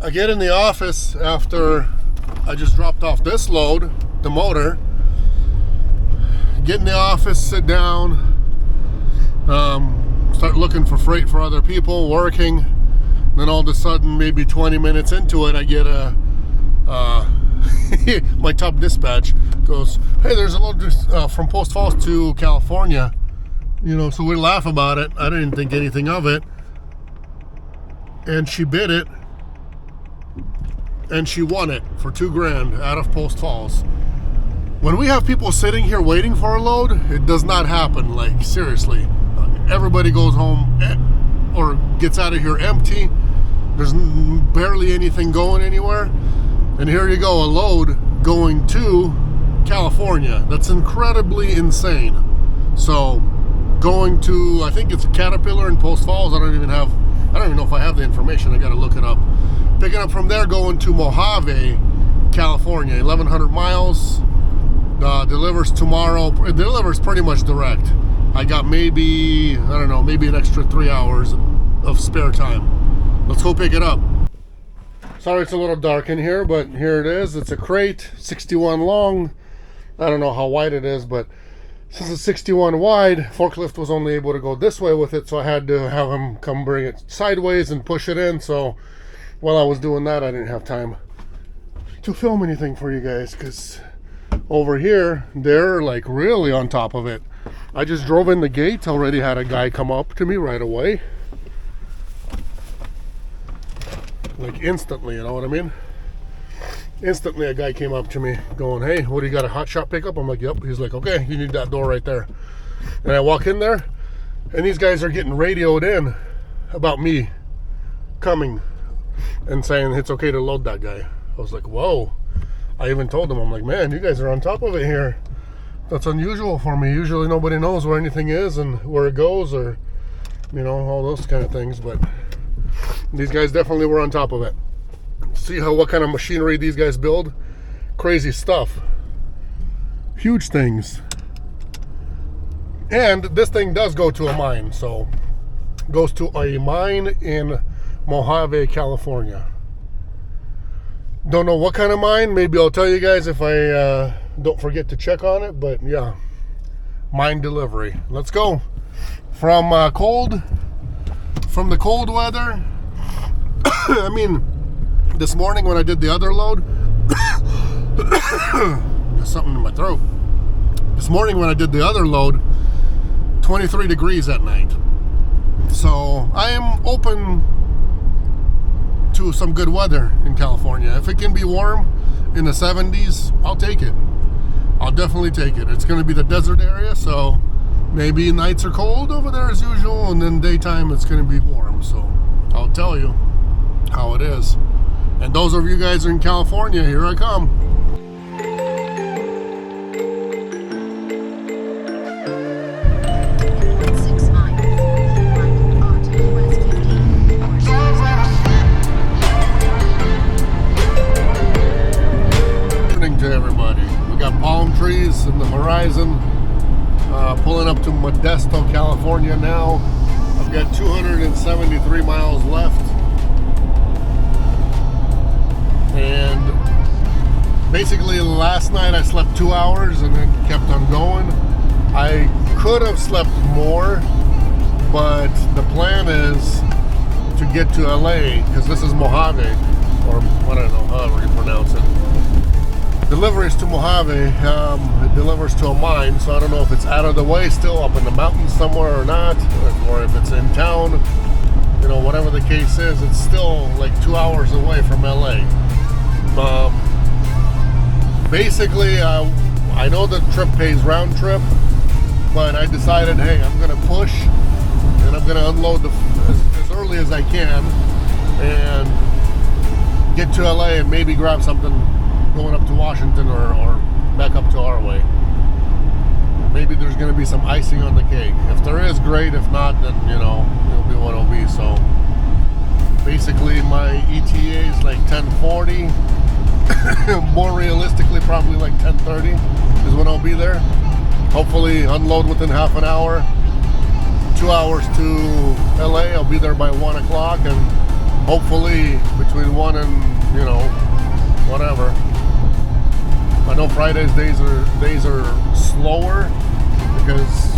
I get in the office after I just dropped off this load, the motor. Get in the office, sit down, start looking for freight for other people, working. Then all of a sudden, maybe 20 minutes into it, I get my top dispatch goes, "Hey, there's a load from Post Falls to California." You know, so we laugh about it. I didn't think anything of it. And she bid it. And she won it for $2,000 out of Post Falls. When we have people sitting here waiting for a load, it does not happen. Like, seriously. Everybody goes home or gets out of here empty. There's barely anything going anywhere. And here you go, a load going to California. That's incredibly insane. So, going to, I think it's Caterpillar in Post Falls. I don't even know if I have the information. I got to look it up. Picking up from there, going to Mojave, California, 1,100 miles. Delivers tomorrow. It delivers pretty much direct. I got maybe an extra 3 hours of spare time. Let's go pick it up. Sorry it's a little dark in here, but here it is. It's a crate, 61 long. I don't know how wide it is, but since it's 61 wide, forklift was only able to go this way with it, so I had to have him come bring it sideways and push it in. So while I was doing that, I didn't have time to film anything for you guys, because over here, they're like really on top of it. I just drove in the gate, already had a guy come up to me right away. Like instantly, you know what I mean? Instantly a guy came up to me going, "Hey, what do you got, a hot shot pickup?" I'm like, "Yep." He's like, "Okay, you need that door right there." And I walk in there, and these guys are getting radioed in about me coming and saying it's okay to load that guy. I was like, whoa. I even told them, I'm like, "Man, you guys are on top of it here. That's unusual for me. Usually nobody knows where anything is and where it goes, or, you know, all those kind of things." But these guys definitely were on top of it. See what kind of machinery these guys build? Crazy stuff. Huge things. And this thing does go to a mine. So it goes to a mine in Mojave, California. Don't know what kind of mine. Maybe I'll tell you guys if I don't forget to check on it. But yeah, mine delivery. Let's go. From the cold weather. I mean, this morning when I did the other load, there's something in my throat. This morning when I did the other load, 23 degrees at night. So I am open to some good weather in California. If it can be warm in the 70s, I'll take it. I'll definitely take it. It's going to be the desert area, so maybe nights are cold over there as usual, and then daytime it's going to be warm. So I'll tell you how it is. And those of you guys in California, here I come. To everybody. We got palm trees in the horizon. Pulling up to Modesto, California now. I've got 273 miles left. And basically last night I slept 2 hours and then kept on going. I could have slept more, but the plan is to get to LA, because this is Mojave, or I don't know, however you pronounce it. Deliveries to Mojave, it delivers to a mine, so I don't know if it's out of the way still, up in the mountains somewhere or not, or if it's in town. You know, whatever the case is, it's still like 2 hours away from LA. Basically, I know the trip pays round trip, but I decided, hey, I'm going to push, and I'm going to unload as early as I can, and get to LA and maybe grab something going up to Washington or back up to our way. Maybe there's going to be some icing on the cake. If there is, great. If not, then, you know, it'll be what it'll be. So basically my ETA is like 10:40. More realistically, probably like 10:30 is when I'll be there. Hopefully unload within half an hour. 2 hours to LA. I'll be there by 1 o'clock, and hopefully between 1 and, you know, whatever. I know Fridays days are slower because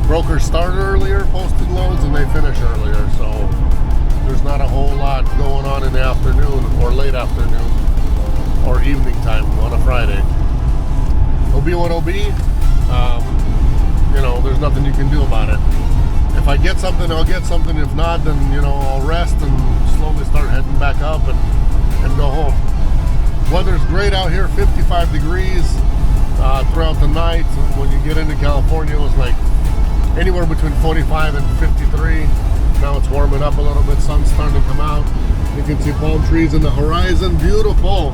brokers start earlier posting loads and they finish earlier, so there's not a whole lot going on in the afternoon or late afternoon or evening time on a Friday. It'll be what it'll be. You know, there's nothing you can do about it. If I get something, I'll get something. If not, then, you know, I'll rest and slowly start heading back up and go home. Weather's great out here, 55 degrees throughout the night. When you get into California, it was like anywhere between 45 and 53. Now it's warming up a little bit. Sun's starting to come out. You can see palm trees in the horizon. Beautiful.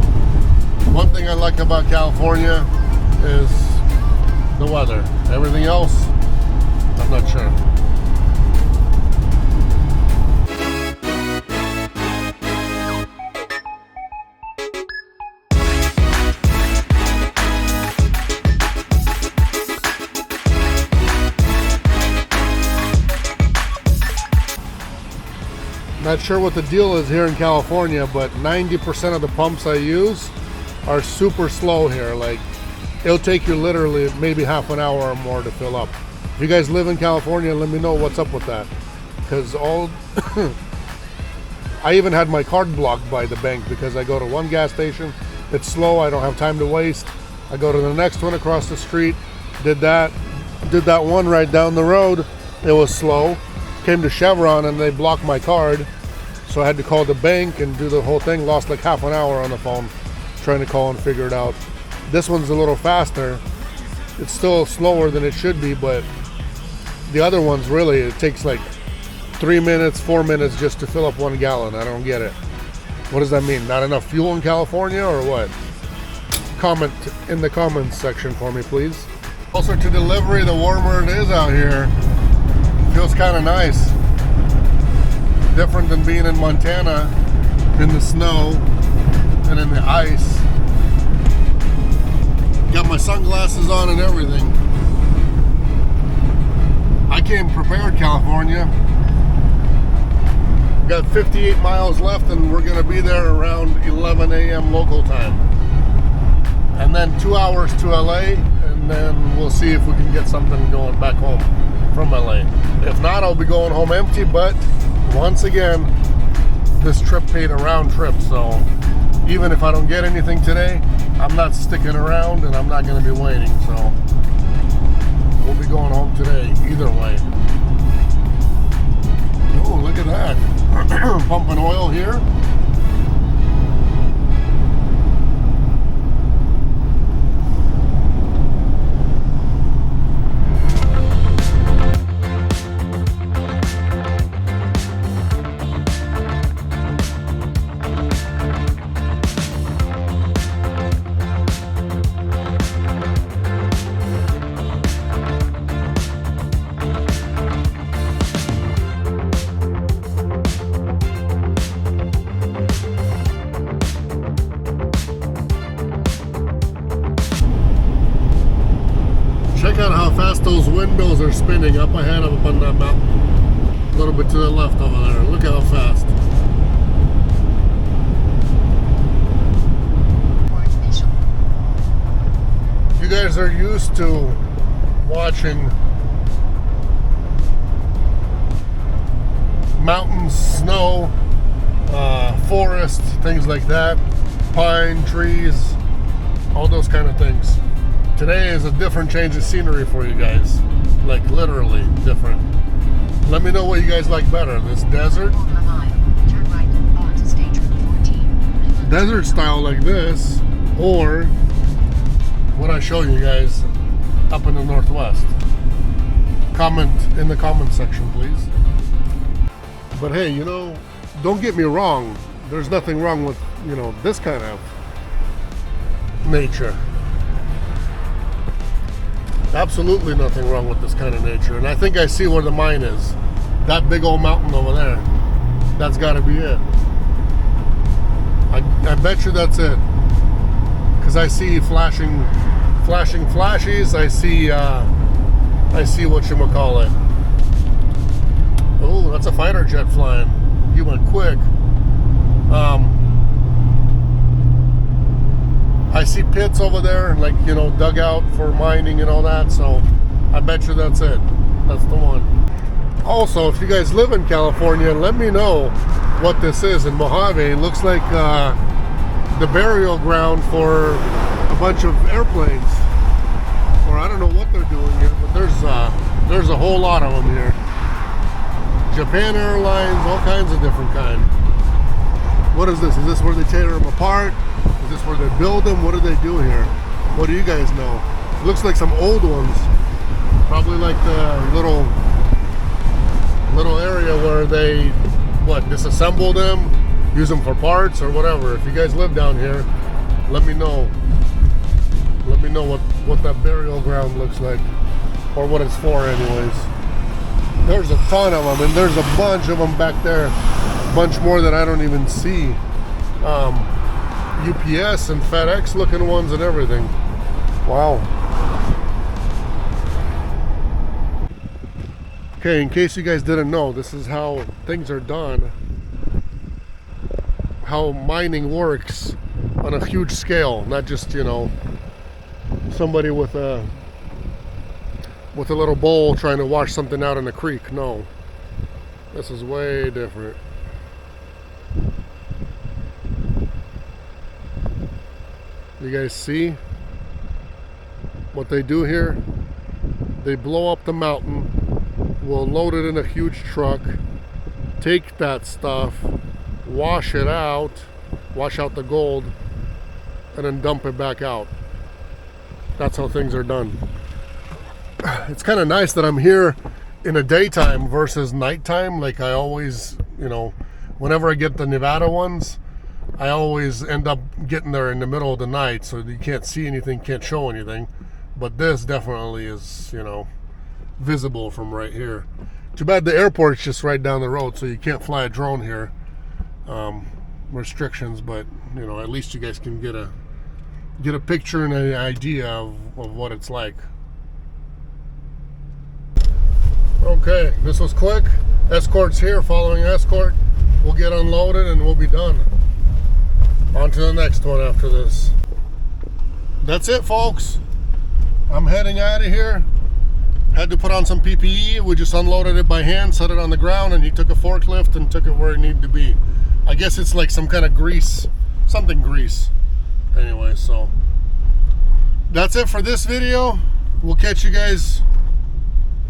One thing I like about California is the weather. Everything else, I'm not sure. Not sure what the deal is here in California, but 90% of the pumps I use are super slow here. Like, it'll take you literally maybe half an hour or more to fill up. If you guys live in California, let me know what's up with that. Because I even had my card blocked by the bank because I go to one gas station, it's slow, I don't have time to waste. I go to the next one across the street, did that one right down the road, it was slow. Came to Chevron and they blocked my card, so I had to call the bank and do the whole thing. Lost like half an hour on the phone trying to call and figure it out. This one's a little faster. It's still slower than it should be, but the other ones, really, it takes like 3 minutes, 4 minutes just to fill up 1 gallon. I don't get it. What does that mean? Not enough fuel in California or what? Comment in the comments section for me, please. Closer to delivery, the warmer it is out here. Feels kind of nice. Different than being in Montana in the snow and in the ice. Got my sunglasses on and everything. I came prepared, California. Got 58 miles left and we're gonna be there around 11 a.m. local time. And then 2 hours to LA, and then we'll see if we can get something going back home from LA. If not, I'll be going home empty, but once again, this trip paid a round trip, so even if I don't get anything today, I'm not sticking around and I'm not going to be waiting, so we'll be going home today either way. Oh, look at that. Pumping oil here. Check out how fast those windmills are spinning up ahead up on that mountain. A little bit to the left over there. Look how fast. You guys are used to watching mountains, snow, forest, things like that, pine trees, all those kind of things. Today is a different change of scenery for you guys, like literally different. Let me know what you guys like better, this desert, desert style like this, or what I show you guys up in the Northwest. Comment in the comment section, please. But hey, you know, don't get me wrong, there's nothing wrong with, you know, this kind of nature. Absolutely nothing wrong with this kind of nature. And I think I see where the mine is. That big old mountain over there. That's got to be it. I bet you that's it. Because I see flashing flashes. I see whatchamacallit. Oh, that's a fighter jet flying. He went quick. see pits over there, like, you know, dug out for mining and all that. So I bet you that's it. That's the one. Also, if you guys live in California, let me know what this is in Mojave. It looks like the burial ground for a bunch of airplanes. Or I don't know what they're doing here, but there's a whole lot of them here. Japan Airlines, all kinds of different kind. What is this? Is this where they tear them apart? Is this where they build them? What do they do here? What do you guys know? It looks like some old ones. Probably like the little area where they, disassemble them, use them for parts or whatever. If you guys live down here, let me know. Let me know what that burial ground looks like, or what it's for anyways. There's a ton of them, and there's a bunch of them back there. A bunch more that I don't even see. UPS and FedEx looking ones and everything. Wow. Okay, in case you guys didn't know, this is how things are done. How mining works on a huge scale, not just, you know, somebody with a little bowl trying to wash something out in a creek. No, this is way different. You guys see what they do here? They blow up the mountain, will load it in a huge truck, take that stuff, wash it out, wash out the gold, and then dump it back out. That's how things are done. It's kind of nice that I'm here in the daytime versus nighttime. Like I always, you know, whenever I get the Nevada ones, I always end up getting there in the middle of the night, so you can't see anything, can't show anything. But this definitely is, you know, visible from right here. Too bad the airport's just right down the road, so you can't fly a drone here. Restrictions, but you know, at least you guys can get a picture and an idea of what it's like. Okay, this was quick. Escort's here, following Escort. We'll get unloaded and we'll be done. On to the next one after this. That's it, folks. I'm heading out of here. Had to put on some PPE. We just unloaded it by hand, set it on the ground, and he took a forklift and took it where it needed to be. I guess it's like some kind of grease, something grease. Anyway, so that's it for this video. We'll catch you guys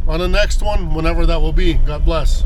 on the next one, whenever that will be. God bless.